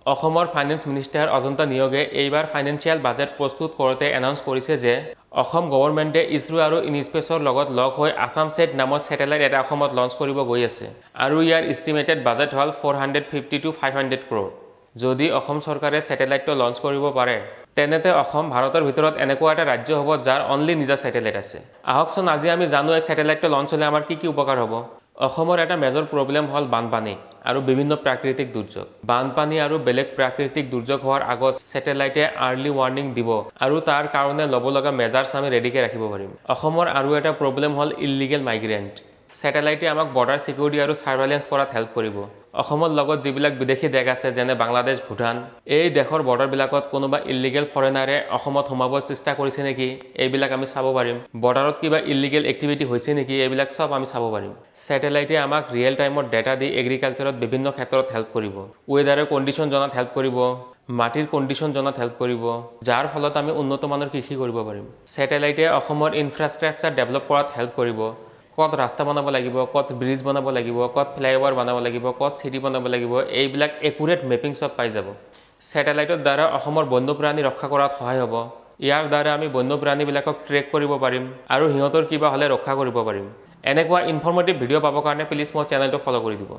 অসমৰ finance minister Ajanta নিয়োগে এইবাৰ ফাইনেন্সিয়েল বাজেট প্ৰস্তুত কৰোঁতে এনাউন্স কৰিছে যে অসম গভৰ্ণমেণ্টে ইছৰো আৰু ইনস্পেচৰ লগত লগ হৈ আছাম ছেট নামৰ ছেটেলাইট এটা অসমত লঞ্চ কৰিব গৈ আছে আৰু ইয়াৰ ইষ্টিমেটেড বাজেট হ'ল 450 to 500 crore। যদি অসম চৰকাৰে ছেটেলাইটটো লঞ্চ কৰিব পাৰে তেনেতে অসম ভাৰতৰ ভিতৰত এনেকুৱা এটা ৰাজ্য হ'ব যাৰ অনলি নিজা ছেটেলাইট আছে। আহকচোন আজি আমি জানো এই ছেটেলাইটটো লঞ্চ হ'লে আমাৰ কি উপকাৰ হ'ব। অসমৰ এটা মেজৰ প্ৰব্লেম হ'ল বানপানী আৰু বিভিন্ন প্ৰাকৃতিক দুৰ্যোগ। বানপানী আৰু বেলেগ প্ৰাকৃতিক দুৰ্যোগ হোৱাৰ আগত ছেটেলাইটে আৰ্লি ৱাৰ্ণিং দিব আৰু তাৰ কাৰণে ল'ব লগা মেজাৰ্ছ আমি ৰেডিকে ৰাখিব পাৰিম। অসমৰ আৰু এটা প্ৰব্লেম হ'ল ইলিগেল মাইগ্ৰেণ্ট। ছেটেলাইটে আমাক বৰ্ডাৰ চিকিউৰিটি আৰু ছাৰ্ভেইলেন্স কৰাত হেল্প কৰিব। অসমৰ লগত যিবিলাক বিদেশী দেশ আছে যেনে বাংলাদেশ, ভূটান, এই দেশৰ বৰ্ডাৰবিলাকত কোনোবা ইলিগেল ফৰেনাৰে অসমত সোমাব চেষ্টা কৰিছে নেকি এইবিলাক আমি চাব পাৰিম। বৰ্ডাৰত কিবা ইলিগেল এক্টিভিটি হৈছে নেকি এইবিলাক সব আমি চাব পাৰিম। ছেটেলাইটে আমাক ৰিয়েল টাইমত ডেটা দি এগ্ৰিকালচাৰত বিভিন্ন ক্ষেত্ৰত হেল্প কৰিব। ৱেডাৰৰ কণ্ডিশ্যন জনাত হেল্প কৰিব, মাটিৰ কণ্ডিশ্যন জনাত হেল্প কৰিব, যাৰ ফলত আমি উন্নত মানৰ কৃষি কৰিব পাৰিম। ছেটেলাইটে অসমৰ ইনফ্ৰাষ্ট্ৰাকচাৰ ডেভেলপ কৰাত হেল্প কৰিব। কত ৰাস্তা বনাব লাগিব, কত ব্ৰিজ বনাব লাগিব, কত ফ্লাইঅভাৰ বনাব লাগিব, কত চিটি বনাব লাগিব, এইবিলাক একুৰেট মেপিং সব পাই যাব। ছেটেলাইটৰ দ্বাৰা অসমৰ বন্যপ্ৰাণী ৰক্ষা কৰাত সহায় হ'ব। ইয়াৰ দ্বাৰা আমি বন্যপ্ৰাণীবিলাকক ট্ৰেক কৰিব পাৰিম আৰু সিহঁতৰ কিবা হ'লে ৰক্ষা কৰিব পাৰিম। এনেকুৱা ইনফৰ্মেটিভ ভিডিঅ' পাবৰ কাৰণে প্লিজ মোৰ চেনেলটো ফ'ল' কৰি দিব।